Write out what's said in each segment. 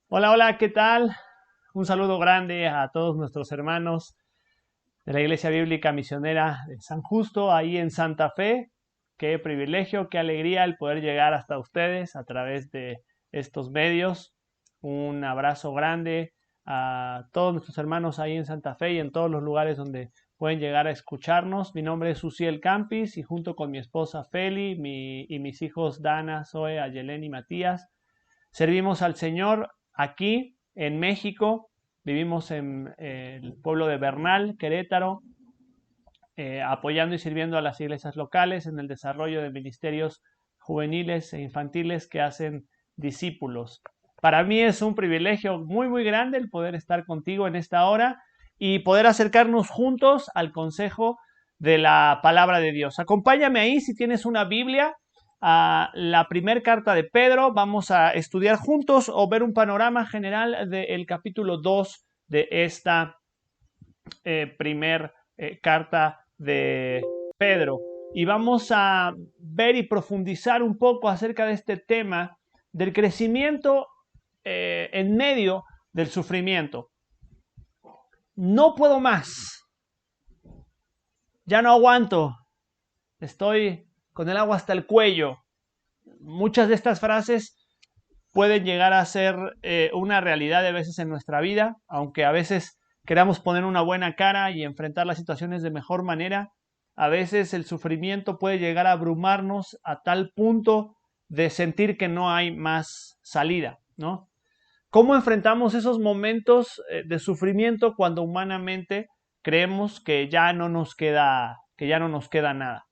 Hola, hola, ¿qué tal? Un saludo grande a todos nuestros hermanos de la Iglesia Bíblica Misionera de San Justo, ahí en Santa Fe. Qué privilegio, qué alegría el poder llegar hasta ustedes a través de estos medios. Un abrazo grande a todos nuestros hermanos ahí en Santa Fe y en todos los lugares donde pueden llegar a escucharnos. Mi nombre es Susiel Campis y junto con mi esposa Feli y mis hijos Dana, Zoe, Ayelén y Matías, servimos al Señor aquí en México. Vivimos en el pueblo de Bernal, Querétaro, apoyando y sirviendo a las iglesias locales en el desarrollo de ministerios juveniles e infantiles que hacen discípulos. Para mí es un privilegio muy, muy grande el poder estar contigo en esta hora y poder acercarnos juntos al consejo de la palabra de Dios. Acompáñame ahí si tienes una Biblia, a la primera carta de Pedro. Vamos a estudiar juntos o ver un panorama general del capítulo 2 de esta primer carta de Pedro. Y vamos a ver y profundizar un poco acerca de este tema del crecimiento en medio del sufrimiento. No puedo más. Ya no aguanto. Estoy con el agua hasta el cuello. Muchas de estas frases pueden llegar a ser una realidad de veces en nuestra vida, aunque a veces queramos poner una buena cara y enfrentar las situaciones de mejor manera. A veces el sufrimiento puede llegar a abrumarnos a tal punto de sentir que no hay más salida, ¿no? ¿Cómo enfrentamos esos momentos de sufrimiento cuando humanamente creemos que ya no nos queda nada?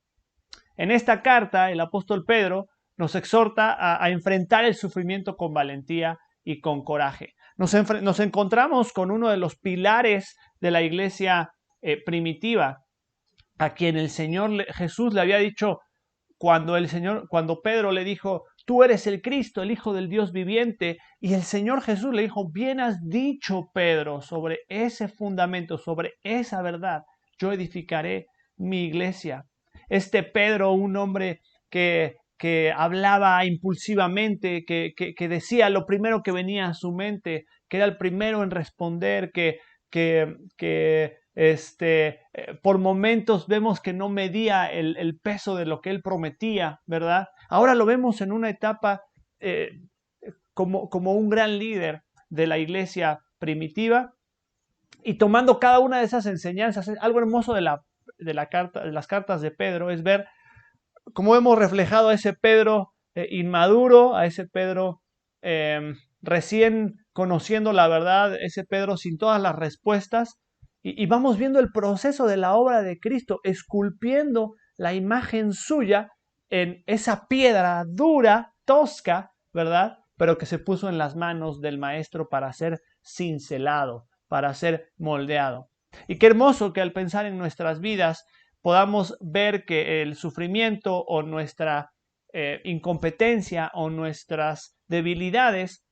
En esta carta, el apóstol Pedro nos exhorta a enfrentar el sufrimiento con valentía y con coraje. Nos encontramos con uno de los pilares de la iglesia primitiva, a quien el Señor Jesús le había dicho cuando Pedro le dijo, tú eres el Cristo, el Hijo del Dios viviente, y el Señor Jesús le dijo, bien has dicho, Pedro, sobre ese fundamento, sobre esa verdad, yo edificaré mi iglesia. Este Pedro, un hombre que hablaba impulsivamente, que decía lo primero que venía a su mente, que era el primero en responder, por momentos vemos que no medía el peso de lo que él prometía, ¿verdad? Ahora lo vemos en una etapa eh, como un gran líder de la iglesia primitiva y tomando cada una de esas enseñanzas. Algo hermoso de las cartas de Pedro es ver cómo hemos reflejado a ese Pedro inmaduro, a ese Pedro recién conociendo la verdad, ese Pedro sin todas las respuestas, y vamos viendo el proceso de la obra de Cristo, esculpiendo la imagen suya en esa piedra dura, tosca, ¿verdad? Pero que se puso en las manos del Maestro para ser cincelado, para ser moldeado. Y qué hermoso que al pensar en nuestras vidas podamos ver que el sufrimiento o nuestra incompetencia o nuestras debilidades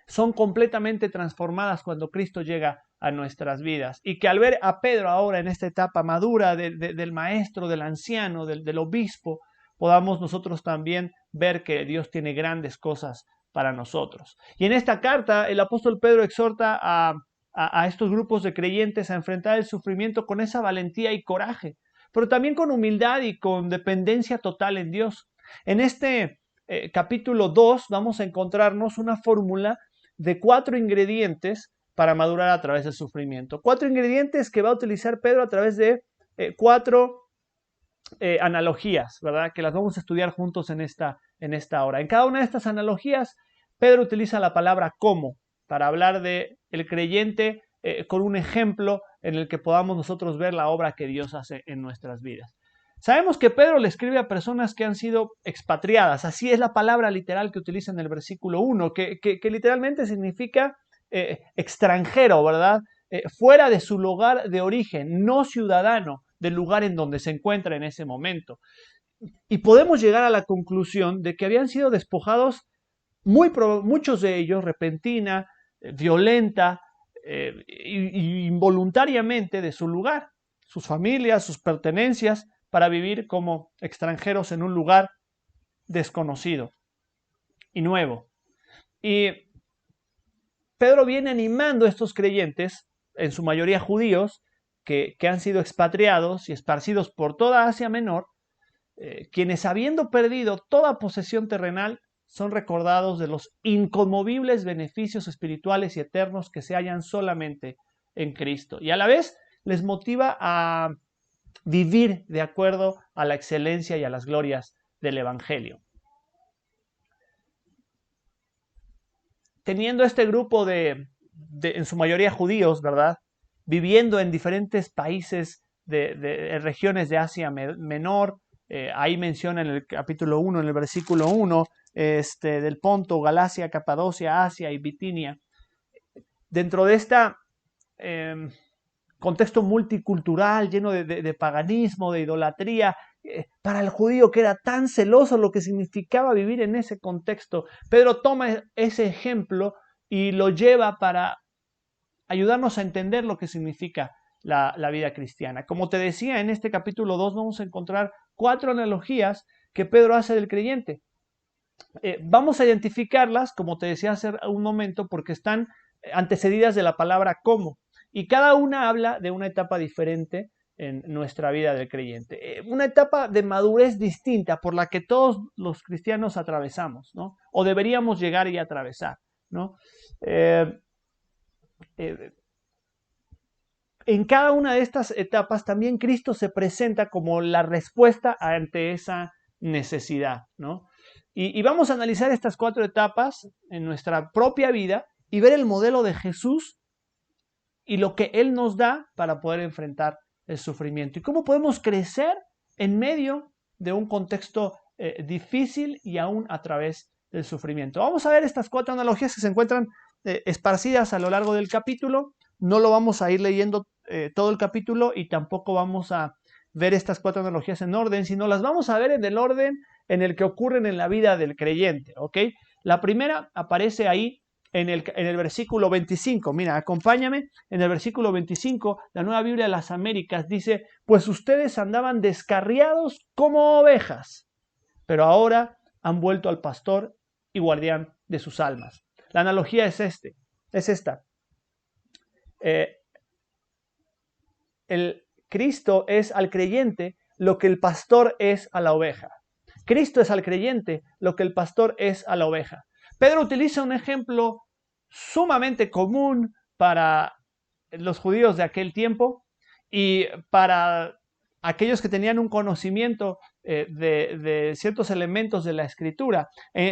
son completamente transformadas cuando Cristo llega a nuestras vidas. Y que al ver a Pedro ahora en esta etapa madura del maestro, del anciano, del obispo, podamos nosotros también ver que Dios tiene grandes cosas para nosotros. Y en esta carta el apóstol Pedro exhorta a estos grupos de creyentes a enfrentar el sufrimiento con esa valentía y coraje, pero también con humildad y con dependencia total en Dios. En este capítulo 2 vamos a encontrarnos una fórmula de 4 ingredientes para madurar a través del sufrimiento. 4 ingredientes que va a utilizar Pedro a través de 4 analogías, ¿verdad? Que las vamos a estudiar juntos en esta hora. En cada una de estas analogías, Pedro utiliza la palabra como para hablar de el creyente con un ejemplo en el que podamos nosotros ver la obra que Dios hace en nuestras vidas. Sabemos que Pedro le escribe a personas que han sido expatriadas, así es la palabra literal que utiliza en el versículo 1, que literalmente significa extranjero, ¿verdad? Fuera de su lugar de origen, no ciudadano del lugar en donde se encuentra en ese momento. Y podemos llegar a la conclusión de que habían sido despojados muchos de ellos repentina, violenta involuntariamente de su lugar, sus familias, sus pertenencias, para vivir como extranjeros en un lugar desconocido y nuevo. Y Pedro viene animando a estos creyentes, en su mayoría judíos, que han sido expatriados y esparcidos por toda Asia Menor, quienes habiendo perdido toda posesión terrenal, son recordados de los inconmovibles beneficios espirituales y eternos que se hallan solamente en Cristo. Y a la vez les motiva a vivir de acuerdo a la excelencia y a las glorias del Evangelio. Teniendo este grupo en su mayoría judíos, ¿verdad?, viviendo en diferentes países de regiones de Asia Menor, ahí menciona en el capítulo 1, en el versículo 1, del Ponto, Galacia, Capadocia, Asia y Bitinia. Dentro de este contexto multicultural, lleno de paganismo, de idolatría, para el judío que era tan celoso lo que significaba vivir en ese contexto, Pedro toma ese ejemplo y lo lleva para ayudarnos a entender lo que significa la vida cristiana. Como te decía, en este capítulo 2 vamos a encontrar 4 analogías que Pedro hace del creyente. Vamos a identificarlas, como te decía hace un momento, porque están antecedidas de la palabra como, y cada una habla de una etapa diferente en nuestra vida del creyente. Una etapa de madurez distinta por la que todos los cristianos atravesamos, ¿no? O deberíamos llegar y atravesar, ¿no? En cada una de estas etapas también Cristo se presenta como la respuesta ante esa necesidad, ¿no? Y vamos a analizar estas 4 etapas en nuestra propia vida y ver el modelo de Jesús y lo que Él nos da para poder enfrentar el sufrimiento. Y cómo podemos crecer en medio de un contexto difícil y aún a través del sufrimiento. Vamos a ver estas 4 analogías que se encuentran esparcidas a lo largo del capítulo. No lo vamos a ir leyendo todo el capítulo y tampoco vamos a ver estas 4 analogías en orden, sino las vamos a ver en el orden en el que ocurren en la vida del creyente, ¿ok? La primera aparece ahí en el versículo 25. Mira, acompáñame. En el versículo 25, la Nueva Biblia de las Américas dice: pues ustedes andaban descarriados como ovejas, pero ahora han vuelto al pastor y guardián de sus almas. La analogía es esta. El Cristo es al creyente lo que el pastor es a la oveja. Cristo es al creyente lo que el pastor es a la oveja. Pedro utiliza un ejemplo sumamente común para los judíos de aquel tiempo y para aquellos que tenían un conocimiento de ciertos elementos de la escritura.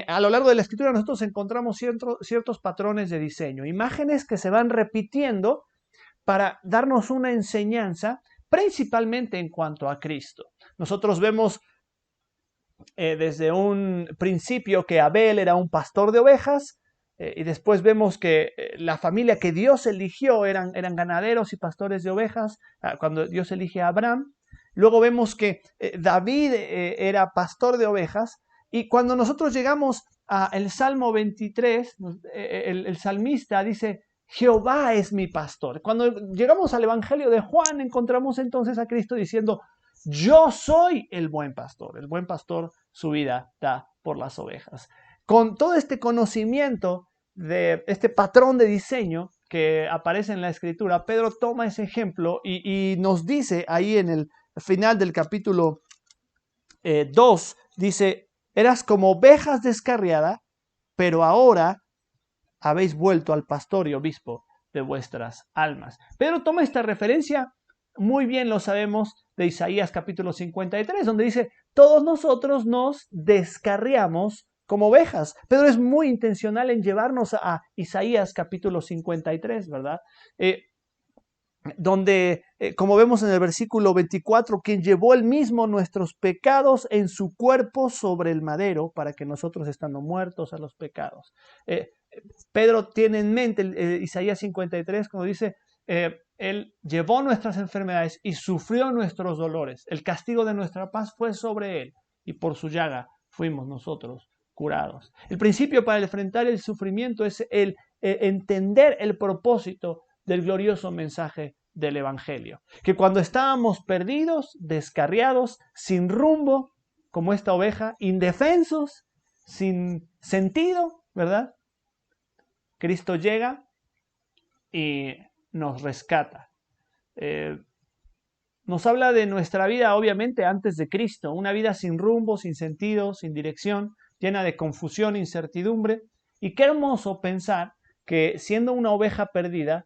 A lo largo de la escritura nosotros encontramos ciertos patrones de diseño, imágenes que se van repitiendo para darnos una enseñanza, principalmente en cuanto a Cristo. Nosotros vemos desde un principio que Abel era un pastor de ovejas, y después vemos que la familia que Dios eligió eran ganaderos y pastores de ovejas, cuando Dios elige a Abraham. Luego vemos que David era pastor de ovejas, y cuando nosotros llegamos al Salmo 23, el salmista dice: Jehová es mi pastor. Cuando llegamos al Evangelio de Juan, encontramos entonces a Cristo diciendo: yo soy el buen pastor. El buen pastor su vida da por las ovejas. Con todo este conocimiento de este patrón de diseño que aparece en la Escritura, Pedro toma ese ejemplo y nos dice ahí en el final del capítulo 2, dice: eras como ovejas descarriadas, pero ahora habéis vuelto al pastor y obispo de vuestras almas. Pedro toma esta referencia, muy bien lo sabemos, de Isaías capítulo 53, donde dice: todos nosotros nos descarriamos como ovejas. Pedro es muy intencional en llevarnos a Isaías capítulo 53, ¿verdad? Donde, como vemos en el versículo 24, quien llevó él mismo nuestros pecados en su cuerpo sobre el madero, para que nosotros, estando muertos a los pecados. Pedro tiene en mente Isaías 53 cuando dice: Él llevó nuestras enfermedades y sufrió nuestros dolores. El castigo de nuestra paz fue sobre Él, y por su llaga fuimos nosotros curados. El principio para enfrentar el sufrimiento es el entender el propósito del glorioso mensaje del Evangelio. Que cuando estábamos perdidos, descarriados, sin rumbo, como esta oveja, indefensos, sin sentido, ¿verdad? Cristo llega y nos rescata. Nos habla de nuestra vida, obviamente, antes de Cristo, una vida sin rumbo, sin sentido, sin dirección, llena de confusión, incertidumbre. Y qué hermoso pensar que siendo una oveja perdida,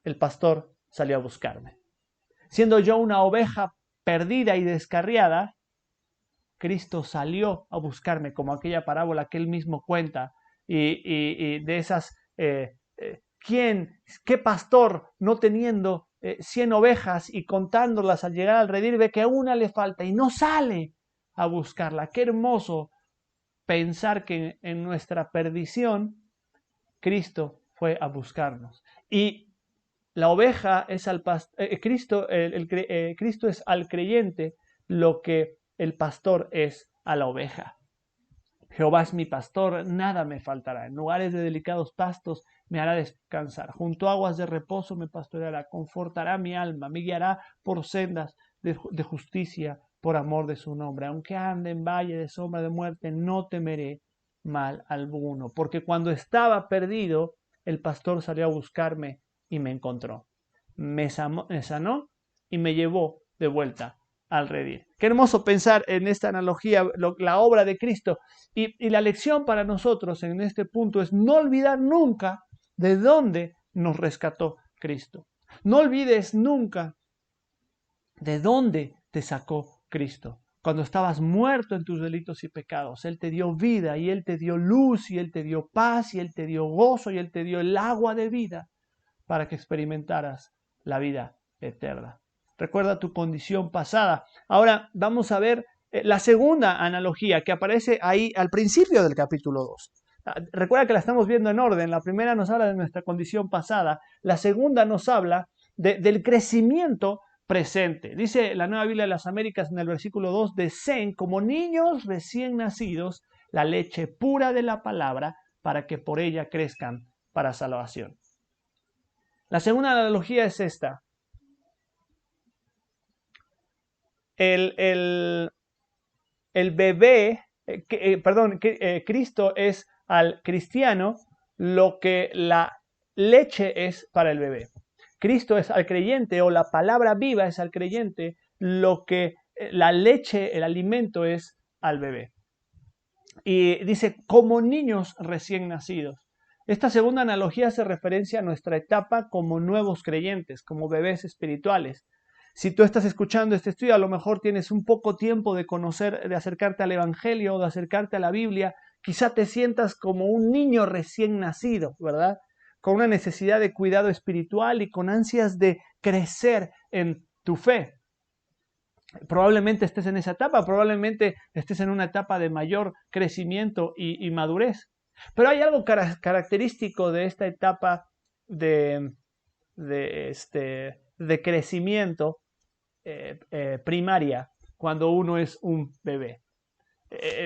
el pastor salió a buscarme. Siendo yo una oveja perdida y descarriada, Cristo salió a buscarme, como aquella parábola que él mismo cuenta, y de esas, qué pastor, no teniendo 100 ovejas y contándolas al llegar al redil, ve que una le falta y no sale a buscarla? Qué hermoso pensar que en nuestra perdición, Cristo fue a buscarnos. Y la oveja es al Cristo, Cristo es al creyente lo que el pastor es a la oveja. Jehová es mi pastor, nada me faltará. En lugares de delicados pastos me hará descansar. Junto a aguas de reposo me pastoreará. Confortará mi alma, me guiará por sendas de justicia por amor de su nombre. Aunque ande en valle de sombra de muerte, no temeré mal alguno. Porque cuando estaba perdido, el pastor salió a buscarme y me encontró. Me sanó y me llevó de vuelta al redil. Qué hermoso pensar en esta analogía, la obra de Cristo. Y la lección para nosotros en este punto es no olvidar nunca de dónde nos rescató Cristo. No olvides nunca de dónde te sacó Cristo. Cuando estabas muerto en tus delitos y pecados, Él te dio vida y Él te dio luz y Él te dio paz y Él te dio gozo y Él te dio el agua de vida para que experimentaras la vida eterna. Recuerda tu condición pasada. Ahora vamos a ver la segunda analogía que aparece ahí al principio del capítulo 2. Recuerda que la estamos viendo en orden. La primera nos habla de nuestra condición pasada. La segunda nos habla del crecimiento presente. Dice la Nueva Biblia de las Américas en el versículo 2, deseen como niños recién nacidos la leche pura de la palabra para que por ella crezcan para salvación. La segunda analogía es esta. El bebé, Cristo es al cristiano lo que la leche es para el bebé. Cristo es al creyente, o la palabra viva es al creyente lo que la leche, el alimento es al bebé. Y dice, como niños recién nacidos. Esta segunda analogía hace referencia a nuestra etapa como nuevos creyentes, como bebés espirituales. Si tú estás escuchando este estudio, a lo mejor tienes un poco tiempo de conocer, de acercarte al Evangelio, de acercarte a la Biblia, quizá te sientas como un niño recién nacido, ¿verdad? Con una necesidad de cuidado espiritual y con ansias de crecer en tu fe. Probablemente estés en esa etapa, probablemente estés en una etapa de mayor crecimiento y madurez. Pero hay algo característico de esta etapa de crecimiento primaria cuando uno es un bebé.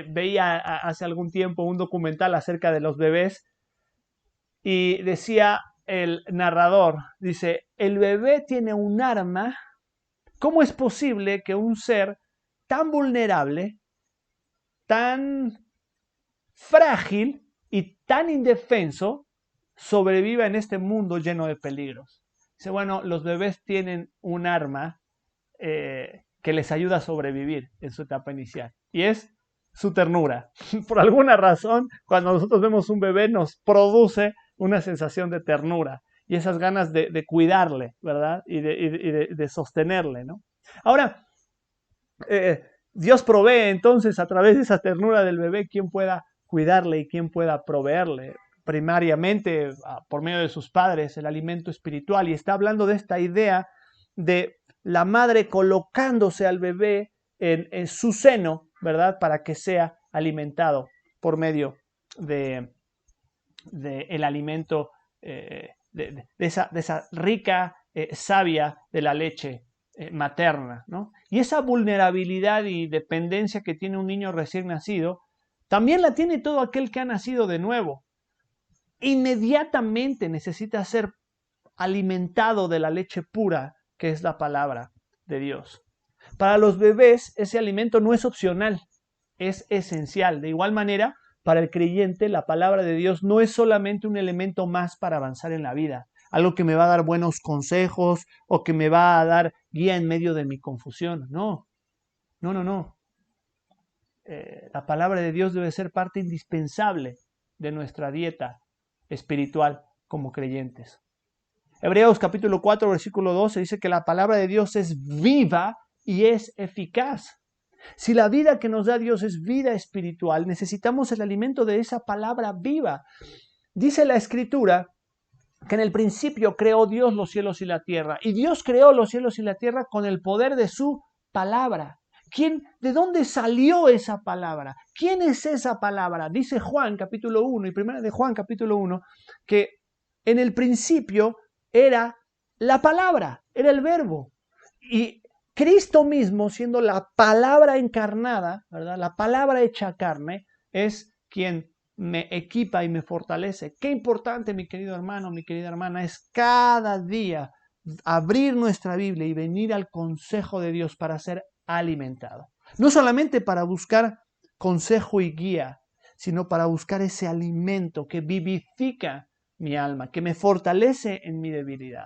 Veía hace algún tiempo un documental acerca de los bebés y decía el narrador, dice, el bebé tiene un arma. ¿Cómo es posible que un ser tan vulnerable, tan frágil y tan indefenso sobreviva en este mundo lleno de peligros? Dice, bueno, los bebés tienen un arma que les ayuda a sobrevivir en su etapa inicial, y es su ternura. Por alguna razón, cuando nosotros vemos un bebé, nos produce una sensación de ternura y esas ganas de cuidarle, ¿verdad? Y de sostenerle, ¿no? Ahora, Dios provee entonces a través de esa ternura del bebé quien pueda cuidarle y quien pueda proveerle primariamente por medio de sus padres el alimento espiritual, y está hablando de esta idea de la madre colocándose al bebé en su seno, ¿verdad? Para que sea alimentado por medio de el alimento, de esa rica savia de la leche materna, ¿no? Y esa vulnerabilidad y dependencia que tiene un niño recién nacido, también la tiene todo aquel que ha nacido de nuevo. Inmediatamente necesita ser alimentado de la leche pura, que es la palabra de Dios. Para los bebés, ese alimento no es opcional, es esencial. De igual manera, para el creyente, la palabra de Dios no es solamente un elemento más para avanzar en la vida. algo que me va a dar buenos consejos o que me va a dar guía en medio de mi confusión. No, no, no, no. La palabra de Dios debe ser parte indispensable de nuestra dieta espiritual como creyentes. Hebreos capítulo 4, versículo 12 dice que la palabra de Dios es viva y es eficaz. Si la vida que nos da Dios es vida espiritual, necesitamos el alimento de esa palabra viva. Dice la Escritura que en el principio creó Dios los cielos y la tierra. Y Dios creó los cielos y la tierra con el poder de su palabra. ¿De dónde salió esa palabra? ¿Quién es esa palabra? Dice Juan capítulo 1 y primera de Juan capítulo 1 que en el principio era la palabra, era el verbo. Y Cristo mismo, siendo la palabra encarnada, ¿verdad? La palabra hecha carne, es quien me equipa y me fortalece. Qué importante, mi querido hermano, mi querida hermana, es cada día abrir nuestra Biblia y venir al consejo de Dios para ser alimentado. No solamente para buscar consejo y guía, sino para buscar ese alimento que vivifica mi alma, que me fortalece en mi debilidad.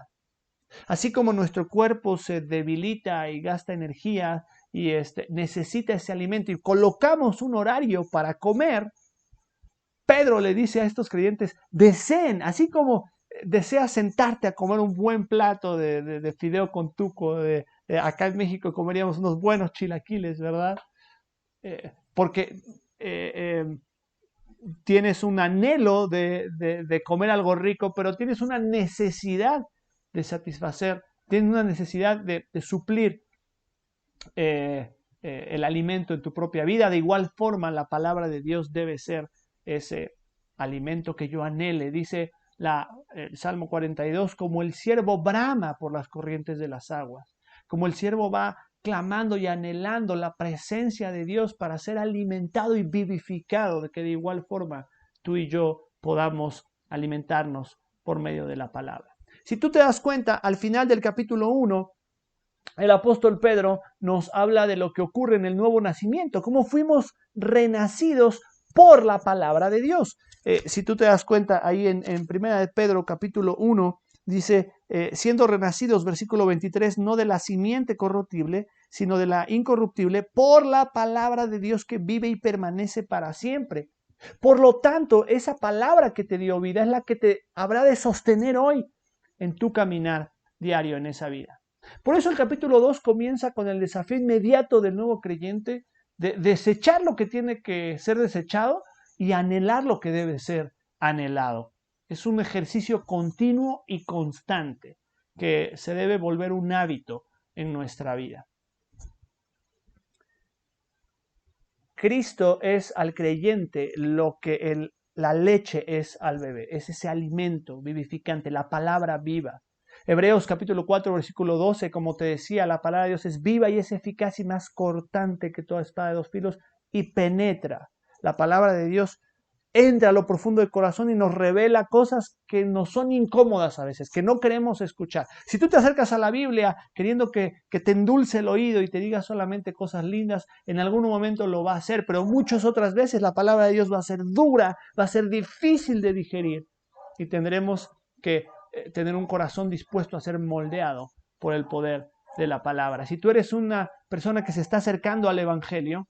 Así como nuestro cuerpo se debilita y gasta energía y necesita ese alimento y colocamos un horario para comer, Pedro le dice a estos creyentes, deseen, así como deseas sentarte a comer un buen plato de fideo con tuco, acá en México comeríamos unos buenos chilaquiles, ¿verdad? Porque tienes un anhelo de comer algo rico, pero tienes una necesidad de satisfacer, tienes una necesidad de suplir el alimento en tu propia vida. De igual forma, la palabra de Dios debe ser ese alimento que yo anhele. Dice el Salmo 42, como el ciervo brama por las corrientes de las aguas, como el ciervo va clamando y anhelando la presencia de Dios para ser alimentado y vivificado, de que de igual forma tú y yo podamos alimentarnos por medio de la palabra. Si tú te das cuenta, al final del capítulo 1, el apóstol Pedro nos habla de lo que ocurre en el nuevo nacimiento, cómo fuimos renacidos por la palabra de Dios. Si tú te das cuenta, ahí en 1 de Pedro capítulo 1, dice, siendo renacidos, versículo 23, no de la simiente corruptible, sino de la incorruptible, por la palabra de Dios que vive y permanece para siempre. Por lo tanto, esa palabra que te dio vida es la que te habrá de sostener hoy en tu caminar diario en esa vida. Por eso el capítulo 2 comienza con el desafío inmediato del nuevo creyente de desechar lo que tiene que ser desechado y anhelar lo que debe ser anhelado. Es un ejercicio continuo y constante que se debe volver un hábito en nuestra vida. Cristo es al creyente lo que la leche es al bebé, es ese alimento vivificante, la palabra viva. Hebreos capítulo 4, versículo 12, como te decía, la palabra de Dios es viva y es eficaz y más cortante que toda espada de dos filos y penetra. La palabra de Dios entra a lo profundo del corazón y nos revela cosas que nos son incómodas a veces, que no queremos escuchar. Si tú te acercas a la Biblia queriendo que te endulce el oído y te diga solamente cosas lindas, en algún momento lo va a hacer, pero muchas otras veces la palabra de Dios va a ser dura, va a ser difícil de digerir y tendremos que tener un corazón dispuesto a ser moldeado por el poder de la palabra. Si tú eres una persona que se está acercando al Evangelio,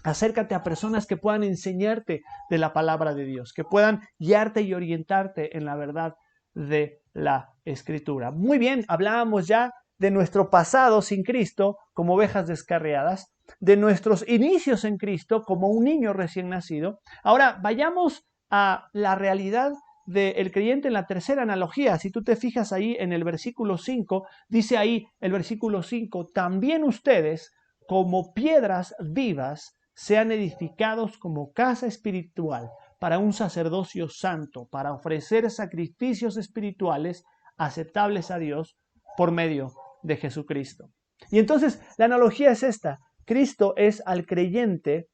acércate a personas que puedan enseñarte de la palabra de Dios, que puedan guiarte y orientarte en la verdad de la Escritura. Muy bien, hablábamos ya de nuestro pasado sin Cristo como ovejas descarriadas, de nuestros inicios en Cristo como un niño recién nacido. Ahora vayamos a la realidad del creyente en la tercera analogía. Si tú te fijas ahí en el versículo 5, dice ahí el versículo 5, también ustedes como piedras vivas sean edificados como casa espiritual para un sacerdocio santo, para ofrecer sacrificios espirituales aceptables a Dios por medio de Jesucristo. Y entonces la analogía es esta: Cristo es al creyente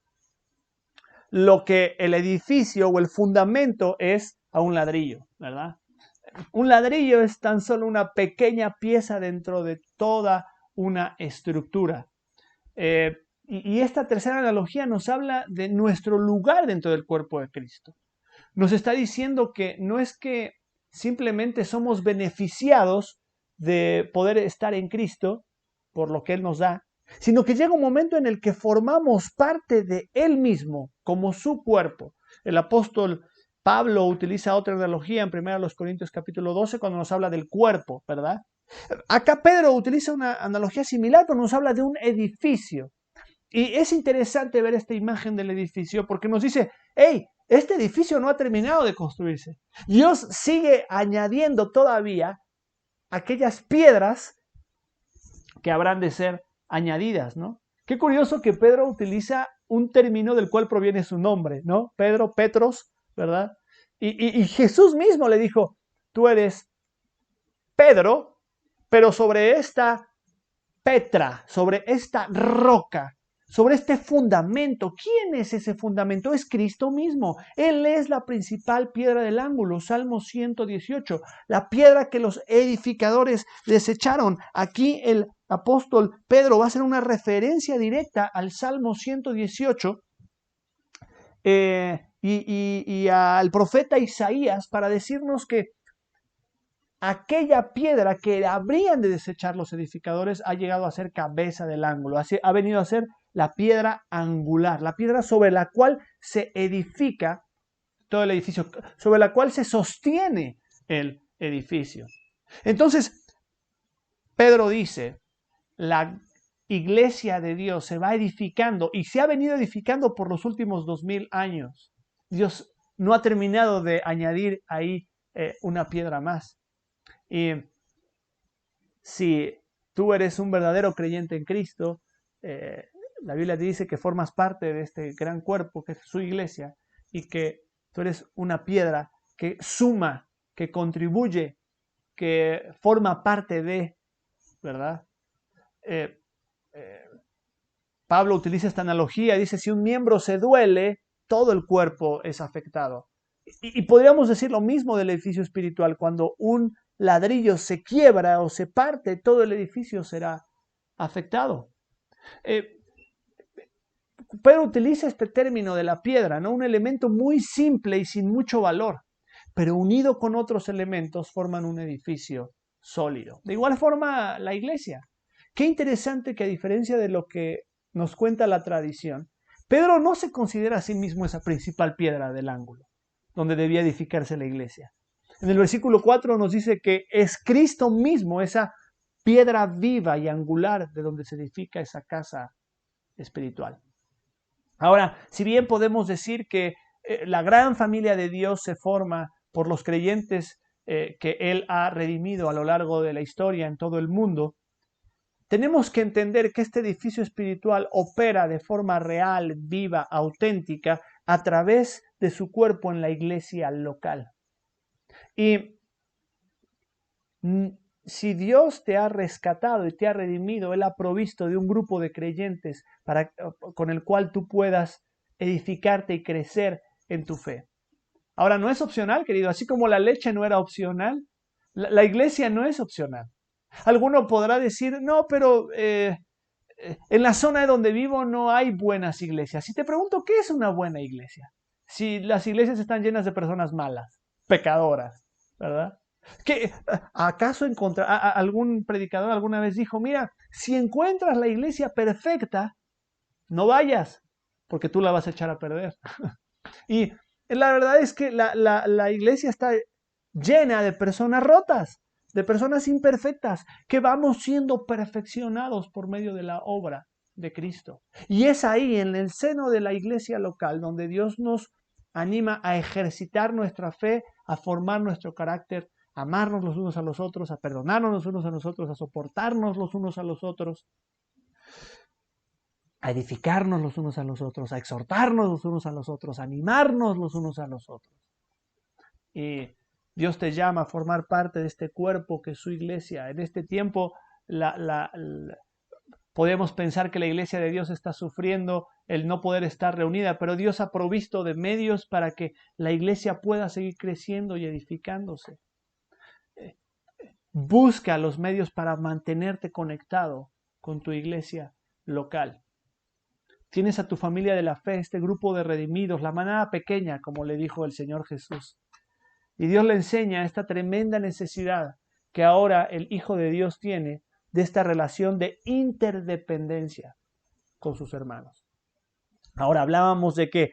lo que el edificio o el fundamento es a un ladrillo, ¿verdad? Un ladrillo es tan solo una pequeña pieza dentro de toda una estructura. Y esta tercera analogía nos habla de nuestro lugar dentro del cuerpo de Cristo. Nos está diciendo que no es que simplemente somos beneficiados de poder estar en Cristo por lo que Él nos da, sino que llega un momento en el que formamos parte de Él mismo como su cuerpo. El apóstol Pablo utiliza otra analogía en 1 Corintios capítulo 12 cuando nos habla del cuerpo, ¿verdad? Acá Pedro utiliza una analogía similar cuando nos habla de un edificio. Y es interesante ver esta imagen del edificio porque nos dice, hey, este edificio no ha terminado de construirse. Dios sigue añadiendo todavía aquellas piedras que habrán de ser añadidas, ¿no? Qué curioso que Pedro utiliza un término del cual proviene su nombre, ¿no? Pedro, Petros, ¿verdad? Y Jesús mismo le dijo, tú eres Pedro, pero sobre esta Petra, sobre esta roca, sobre este fundamento. ¿Quién es ese fundamento? Es Cristo mismo. Él es la principal piedra del ángulo. Salmo 118, la piedra que los edificadores desecharon. Aquí el apóstol Pedro va a hacer una referencia directa al Salmo 118 y al profeta Isaías para decirnos que aquella piedra que habrían de desechar los edificadores ha llegado a ser cabeza del ángulo, ha venido a ser la piedra angular, la piedra sobre la cual se edifica todo el edificio, sobre la cual se sostiene el edificio. Entonces, Pedro dice, la iglesia de Dios se va edificando y se ha venido edificando por los últimos 2000 años. Dios no ha terminado de añadir ahí una piedra más. Y si tú eres un verdadero creyente en Cristo, la Biblia te dice que formas parte de este gran cuerpo que es su iglesia y que tú eres una piedra que suma, que contribuye, que forma parte de, ¿verdad? Pablo utiliza esta analogía, dice, si un miembro se duele, todo el cuerpo es afectado. Y podríamos decir lo mismo del edificio espiritual, cuando un ladrillo se quiebra o se parte, todo el edificio será afectado. Pedro utiliza este término de la piedra, ¿no? Un elemento muy simple y sin mucho valor, pero unido con otros elementos forman un edificio sólido. De igual forma, la iglesia. Qué interesante que a diferencia de lo que nos cuenta la tradición, Pedro no se considera a sí mismo esa principal piedra del ángulo, donde debía edificarse la iglesia. En el versículo 4 nos dice que es Cristo mismo esa piedra viva y angular de donde se edifica esa casa espiritual. Ahora, si bien podemos decir que la gran familia de Dios se forma por los creyentes que Él ha redimido a lo largo de la historia en todo el mundo, tenemos que entender que este edificio espiritual opera de forma real, viva, auténtica, a través de su cuerpo en la iglesia local. Y si Dios te ha rescatado y te ha redimido, Él ha provisto de un grupo de creyentes con el cual tú puedas edificarte y crecer en tu fe. Ahora, no es opcional, querido, así como la leche no era opcional, la iglesia no es opcional. Alguno podrá decir, no, pero en la zona donde vivo no hay buenas iglesias. Si te pregunto, ¿qué es una buena iglesia? Si las iglesias están llenas de personas malas, pecadoras, ¿verdad? ¿Acaso algún predicador alguna vez dijo, mira, si encuentras la iglesia perfecta, no vayas, porque tú la vas a echar a perder? Y la verdad es que la iglesia está llena de personas rotas, de personas imperfectas, que vamos siendo perfeccionados por medio de la obra de Cristo. Y es ahí, en el seno de la iglesia local, donde Dios nos anima a ejercitar nuestra fe, a formar nuestro carácter, a amarnos los unos a los otros, a perdonarnos los unos a los otros, a soportarnos los unos a los otros, a edificarnos los unos a los otros, a exhortarnos los unos a los otros, a animarnos los unos a los otros. Y Dios te llama a formar parte de este cuerpo que es su iglesia. En este tiempo podemos pensar que la iglesia de Dios está sufriendo el no poder estar reunida, pero Dios ha provisto de medios para que la iglesia pueda seguir creciendo y edificándose. Busca los medios para mantenerte conectado con tu iglesia local. Tienes a tu familia de la fe, este grupo de redimidos, la manada pequeña, como le dijo el Señor Jesús. Y Dios le enseña esta tremenda necesidad que ahora el Hijo de Dios tiene de esta relación de interdependencia con sus hermanos. Ahora hablábamos de que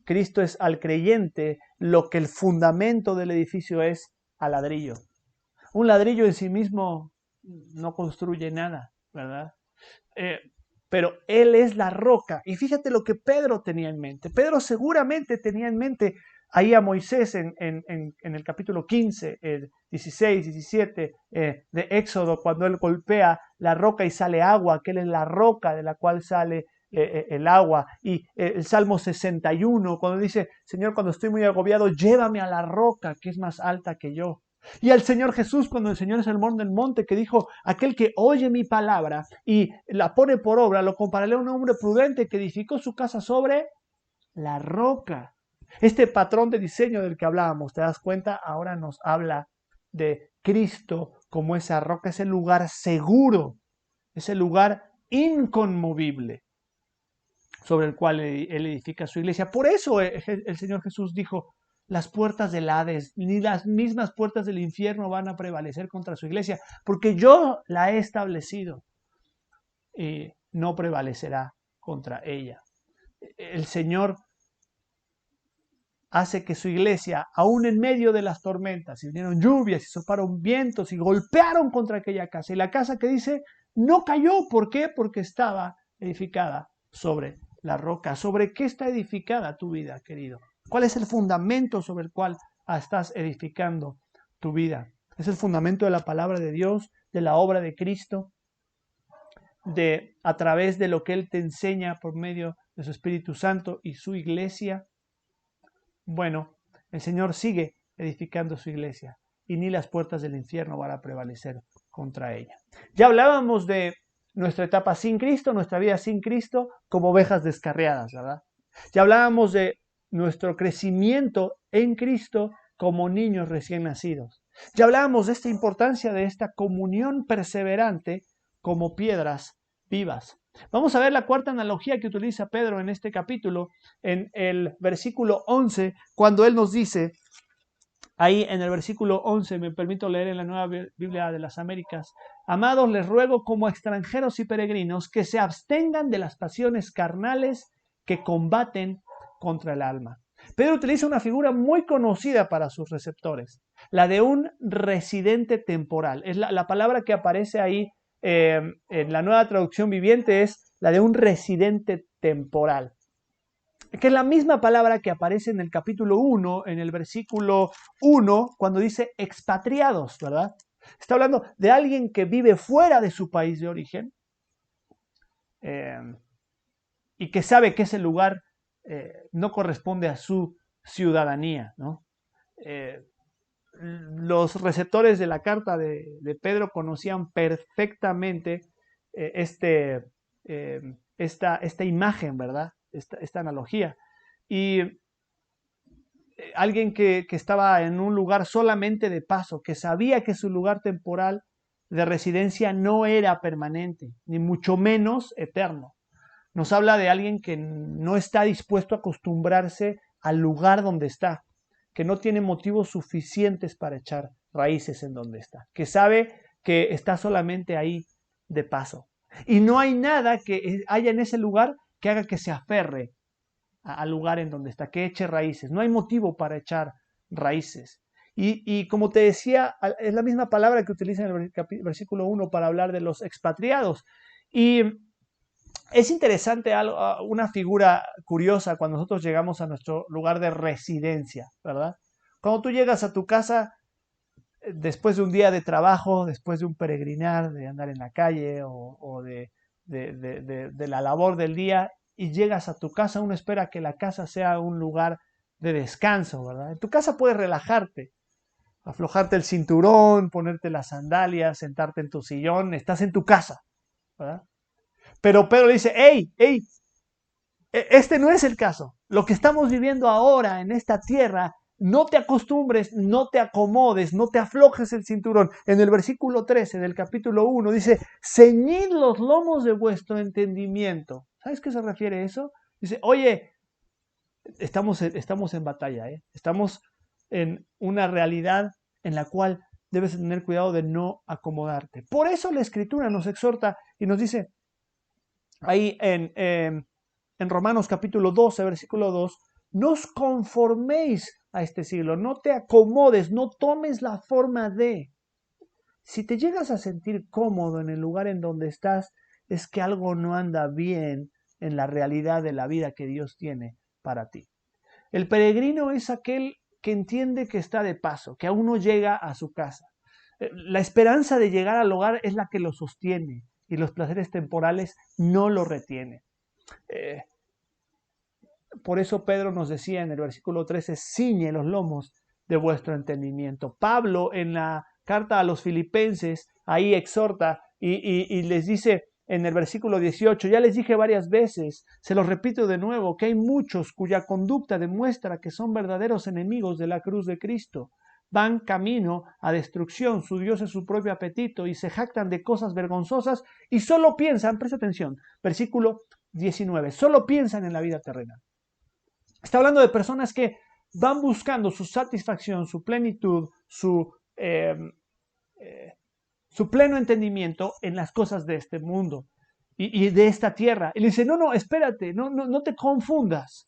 Cristo es al creyente lo que el fundamento del edificio es al ladrillo. Un ladrillo en sí mismo no construye nada, ¿verdad? Pero Él es la roca. Y fíjate lo que Pedro tenía en mente. Pedro seguramente tenía en mente ahí a Moisés en el capítulo 15, 16, 17 de Éxodo, cuando él golpea la roca y sale agua, que Él es la roca de la cual sale el agua. Y el Salmo 61, cuando dice, Señor, cuando estoy muy agobiado, llévame a la roca que es más alta que yo. Y al Señor Jesús, cuando el Señor es el sermón del monte, que dijo, aquel que oye mi palabra y la pone por obra, lo compararé a un hombre prudente que edificó su casa sobre la roca. Este patrón de diseño del que hablábamos, ¿te das cuenta? Ahora nos habla de Cristo como esa roca, ese lugar seguro, ese lugar inconmovible sobre el cual Él edifica su iglesia. Por eso el Señor Jesús dijo, las puertas del Hades, ni las mismas puertas del infierno van a prevalecer contra su iglesia, porque yo la he establecido y no prevalecerá contra ella. El Señor hace que su iglesia, aún en medio de las tormentas, y vinieron lluvias y soplaron vientos y golpearon contra aquella casa, y la casa que dice no cayó, ¿por qué? Porque estaba edificada sobre la roca. ¿Sobre qué está edificada tu vida, querido? ¿Cuál es el fundamento sobre el cual estás edificando tu vida? ¿Es el fundamento de la palabra de Dios, de la obra de Cristo, a través de lo que Él te enseña por medio de su Espíritu Santo y su iglesia? Bueno, el Señor sigue edificando su iglesia y ni las puertas del infierno van a prevalecer contra ella. Ya hablábamos de nuestra etapa sin Cristo, nuestra vida sin Cristo, como ovejas descarriadas, ¿verdad? Ya hablábamos de nuestro crecimiento en Cristo como niños recién nacidos. Ya hablábamos de esta importancia de esta comunión perseverante como piedras vivas. Vamos a ver la cuarta analogía que utiliza Pedro en este capítulo, en el versículo 11, cuando él nos dice, ahí en el versículo 11, me permito leer en la Nueva Biblia de las Américas, amados, les ruego como extranjeros y peregrinos que se abstengan de las pasiones carnales que combaten contra el alma. Pedro utiliza una figura muy conocida para sus receptores, la de un residente temporal. Es la palabra que aparece ahí en la Nueva Traducción Viviente es la de un residente temporal, que es la misma palabra que aparece en el capítulo 1, en el versículo 1, cuando dice expatriados, ¿verdad? Está hablando de alguien que vive fuera de su país de origen y que sabe que ese lugar no corresponde a su ciudadanía, ¿no? Los receptores de la carta de Pedro conocían perfectamente esta imagen, ¿verdad? Esta analogía. Y alguien que estaba en un lugar solamente de paso, que sabía que su lugar temporal de residencia no era permanente, ni mucho menos eterno. Nos habla de alguien que no está dispuesto a acostumbrarse al lugar donde está, que no tiene motivos suficientes para echar raíces en donde está, que sabe que está solamente ahí de paso. Y no hay nada que haya en ese lugar que haga que se aferre al lugar en donde está, que eche raíces. No hay motivo para echar raíces. Y como te decía, es la misma palabra que utiliza en el versículo 1 para hablar de los expatriados. Y es interesante una figura curiosa cuando nosotros llegamos a nuestro lugar de residencia, ¿verdad? Cuando tú llegas a tu casa después de un día de trabajo, después de un peregrinar, de andar en la calle o de la labor del día, y llegas a tu casa, uno espera que la casa sea un lugar de descanso, ¿verdad? En tu casa puedes relajarte, aflojarte el cinturón, ponerte las sandalias, sentarte en tu sillón, estás en tu casa, ¿verdad? Pero Pedro le dice, hey, este no es el caso. Lo que estamos viviendo ahora en esta tierra, no te acostumbres, no te acomodes, no te aflojes el cinturón. En el versículo 13 del capítulo 1 dice, ceñid los lomos de vuestro entendimiento. ¿Sabes qué se refiere a eso? Dice, oye, estamos en batalla, ¿eh? Estamos en una realidad en la cual debes tener cuidado de no acomodarte. Por eso la Escritura nos exhorta y nos dice ahí en Romanos capítulo 12, versículo 2, no os conforméis a este siglo, no te acomodes, no tomes la forma de. Si te llegas a sentir cómodo en el lugar en donde estás, es que algo no anda bien en la realidad de la vida que Dios tiene para ti. El peregrino es aquel que entiende que está de paso, que aún no llega a su casa. La esperanza de llegar al hogar es la que lo sostiene y los placeres temporales no lo retienen. Por eso Pedro nos decía en el versículo 13, ciñe los lomos de vuestro entendimiento. Pablo en la carta a los filipenses ahí exhorta y les dice en el versículo 18, ya les dije varias veces, se los repito de nuevo, que hay muchos cuya conducta demuestra que son verdaderos enemigos de la cruz de Cristo. Van camino a destrucción, su Dios es su propio apetito y se jactan de cosas vergonzosas y solo piensan, presta atención, versículo 19, solo piensan en la vida terrenal. Está hablando de personas que van buscando su satisfacción, su plenitud, su pleno entendimiento en las cosas de este mundo y de esta tierra. Y le dice, no, espérate, no te confundas.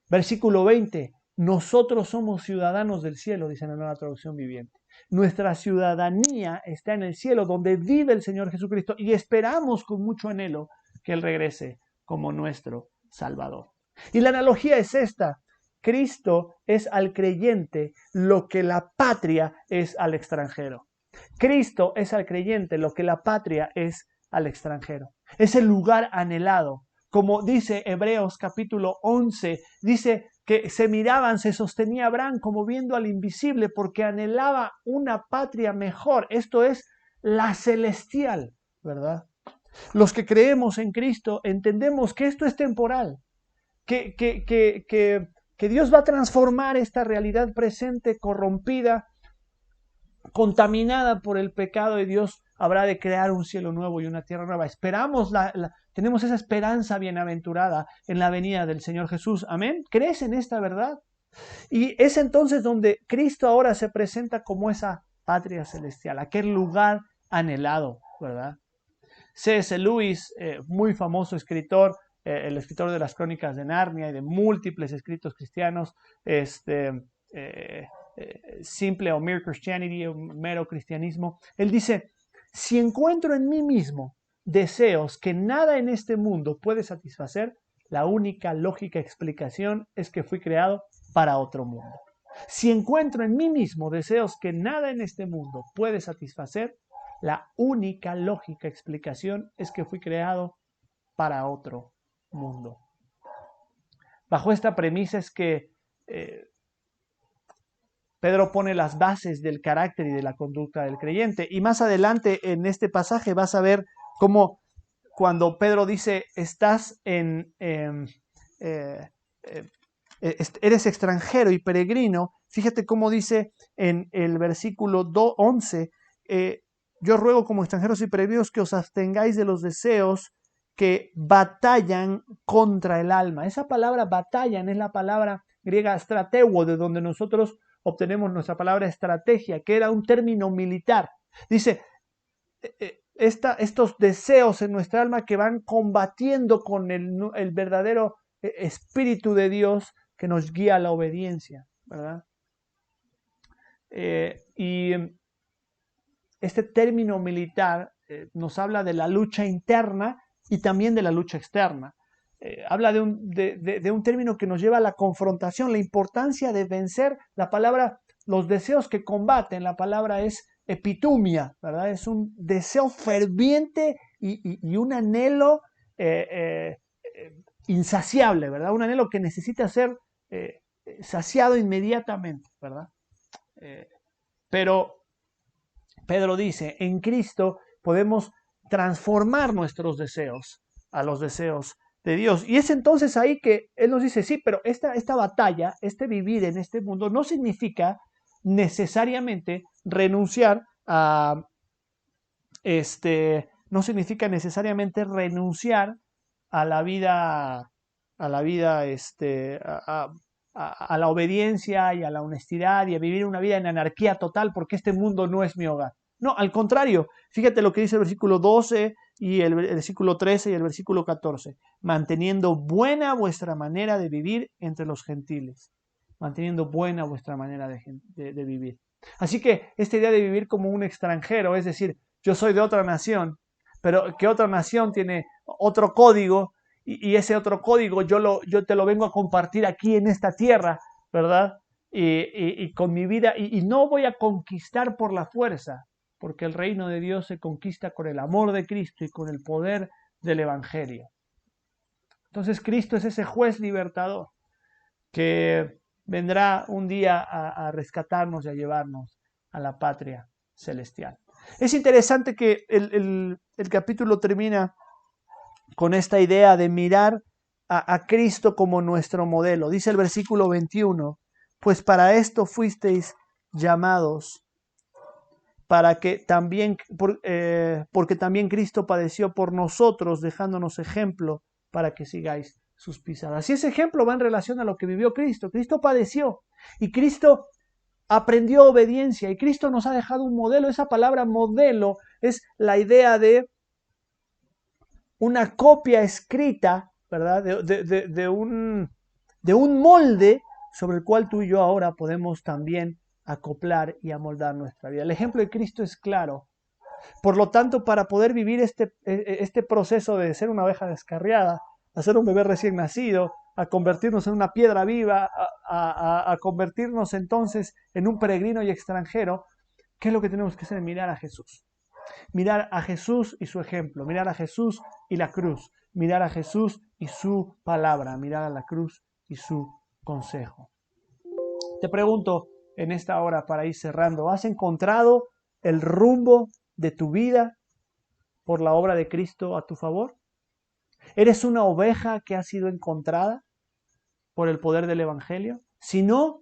Versículo 20, nosotros somos ciudadanos del cielo, dice la Nueva Traducción Viviente. Nuestra ciudadanía está en el cielo, donde vive el Señor Jesucristo, y esperamos con mucho anhelo que Él regrese como nuestro Salvador. Y la analogía es esta. Cristo es al creyente lo que la patria es al extranjero. Cristo es al creyente lo que la patria es al extranjero. Es el lugar anhelado. Como dice Hebreos capítulo 11, dice que se miraban, se sostenía Abraham como viendo al invisible porque anhelaba una patria mejor. Esto es la celestial, ¿verdad? Los que creemos en Cristo entendemos que esto es temporal, que Dios va a transformar esta realidad presente corrompida, contaminada por el pecado, y Dios habrá de crear un cielo nuevo y una tierra nueva. Esperamos, tenemos esa esperanza bienaventurada en la venida del Señor Jesús. Amén. ¿Crees en esta verdad? Y es entonces donde Cristo ahora se presenta como esa patria celestial, aquel lugar anhelado, ¿verdad? C.S. Lewis, muy famoso escritor, el escritor de las Crónicas de Narnia y de múltiples escritos cristianos, Simple o Mere Christianity, mero cristianismo, él dice, si encuentro en mí mismo deseos que nada en este mundo puede satisfacer, la única lógica explicación es que fui creado para otro mundo. Si encuentro en mí mismo deseos que nada en este mundo puede satisfacer, la única lógica explicación es que fui creado para otro mundo. Bajo esta premisa es que Pedro pone las bases del carácter y de la conducta del creyente. Y más adelante en este pasaje vas a ver cómo cuando Pedro dice, eres extranjero y peregrino, fíjate cómo dice en el versículo 11, yo ruego como extranjeros y peregrinos que os abstengáis de los deseos que batallan contra el alma. Esa palabra batallan es la palabra griega strateuo, de donde nosotros obtenemos nuestra palabra estrategia, que era un término militar. Dice, estos deseos en nuestra alma que van combatiendo con el verdadero Espíritu de Dios que nos guía a la obediencia, ¿verdad? Y este término militar nos habla de la lucha interna y también de la lucha externa. Habla de un término que nos lleva a la confrontación, la importancia de vencer. La palabra, los deseos que combaten, la palabra es epitumia, ¿verdad? Es un deseo ferviente y un anhelo insaciable, ¿verdad? Un anhelo que necesita ser saciado inmediatamente, ¿verdad? Pero Pedro dice, en Cristo podemos transformar nuestros deseos a los deseos de Dios. Y es entonces ahí que Él nos dice, sí, pero esta batalla, este vivir en este mundo, no significa necesariamente renunciar a no significa necesariamente renunciar a la vida, a la obediencia y a la honestidad y a vivir una vida en anarquía total porque este mundo no es mi hogar. No, al contrario, fíjate lo que dice el versículo 12 y el versículo 13 y el versículo 14. Manteniendo buena vuestra manera de vivir entre los gentiles. Manteniendo buena vuestra manera de vivir. Así que esta idea de vivir como un extranjero, es decir, yo soy de otra nación, pero que otra nación tiene otro código y ese otro código yo te lo vengo a compartir aquí en esta tierra, ¿verdad? Y con mi vida, y no voy a conquistar por la fuerza, porque el reino de Dios se conquista con el amor de Cristo y con el poder del Evangelio. Entonces Cristo es ese juez libertador que vendrá un día a rescatarnos y a llevarnos a la patria celestial. Es interesante que el capítulo termina con esta idea de mirar a Cristo como nuestro modelo. Dice el versículo 21, pues para esto fuisteis llamados, para que también, porque también Cristo padeció por nosotros, dejándonos ejemplo para que sigáis sus pisadas. Y ese ejemplo va en relación a lo que vivió Cristo. Cristo padeció y Cristo aprendió obediencia y Cristo nos ha dejado un modelo. Esa palabra modelo es la idea de una copia escrita, ¿verdad? De un molde sobre el cual tú y yo ahora podemos también acoplar y amoldar nuestra vida. El ejemplo de Cristo es claro. Por lo tanto, para poder vivir este proceso de ser una oveja descarriada, a ser un bebé recién nacido, a convertirnos en una piedra viva, a convertirnos entonces en un peregrino y extranjero, ¿qué es lo que tenemos que hacer? Mirar a Jesús. Mirar a Jesús y su ejemplo, mirar a Jesús y la cruz, mirar a Jesús y su palabra, mirar a la cruz y su consejo. Te pregunto en esta hora para ir cerrando, ¿has encontrado el rumbo de tu vida por la obra de Cristo a tu favor? ¿Eres una oveja que ha sido encontrada por el poder del Evangelio? Si no,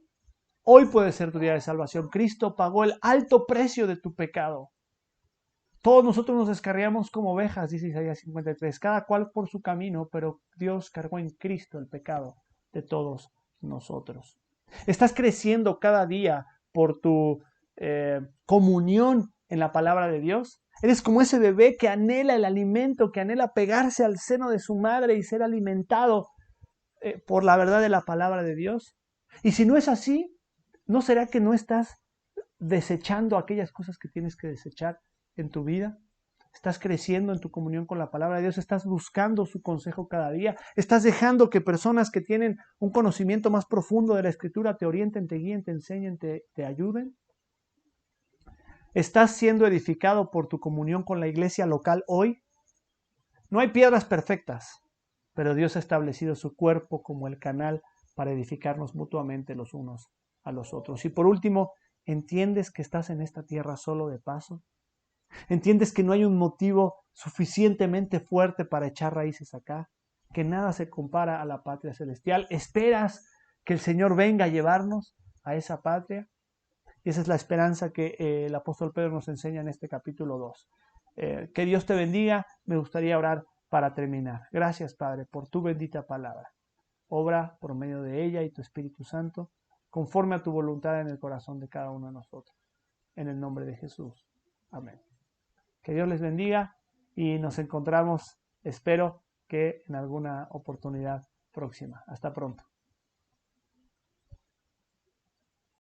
hoy puede ser tu día de salvación. Cristo pagó el alto precio de tu pecado. Todos nosotros nos descarriamos como ovejas, dice Isaías 53, cada cual por su camino, pero Dios cargó en Cristo el pecado de todos nosotros. Estás creciendo cada día por tu comunión en la palabra de Dios. Eres como ese bebé que anhela el alimento, que anhela pegarse al seno de su madre y ser alimentado por la verdad de la palabra de Dios. Y si no es así, ¿no será que no estás desechando aquellas cosas que tienes que desechar en tu vida? ¿Estás creciendo en tu comunión con la palabra de Dios? ¿Estás buscando su consejo cada día? ¿Estás dejando que personas que tienen un conocimiento más profundo de la Escritura te orienten, te guíen, te enseñen, te ayuden? ¿Estás siendo edificado por tu comunión con la iglesia local hoy? No hay piedras perfectas, pero Dios ha establecido su cuerpo como el canal para edificarnos mutuamente los unos a los otros. Y por último, ¿entiendes que estás en esta tierra solo de paso? ¿Entiendes que no hay un motivo suficientemente fuerte para echar raíces acá? Que nada se compara a la patria celestial. ¿Esperas que el Señor venga a llevarnos a esa patria? Y esa es la esperanza que el apóstol Pedro nos enseña en este capítulo 2. Que Dios te bendiga. Me gustaría orar para terminar. Gracias, Padre, por tu bendita palabra. Obra por medio de ella y tu Espíritu Santo, conforme a tu voluntad en el corazón de cada uno de nosotros. En el nombre de Jesús. Amén. Que Dios les bendiga y nos encontramos, espero que en alguna oportunidad próxima. Hasta pronto.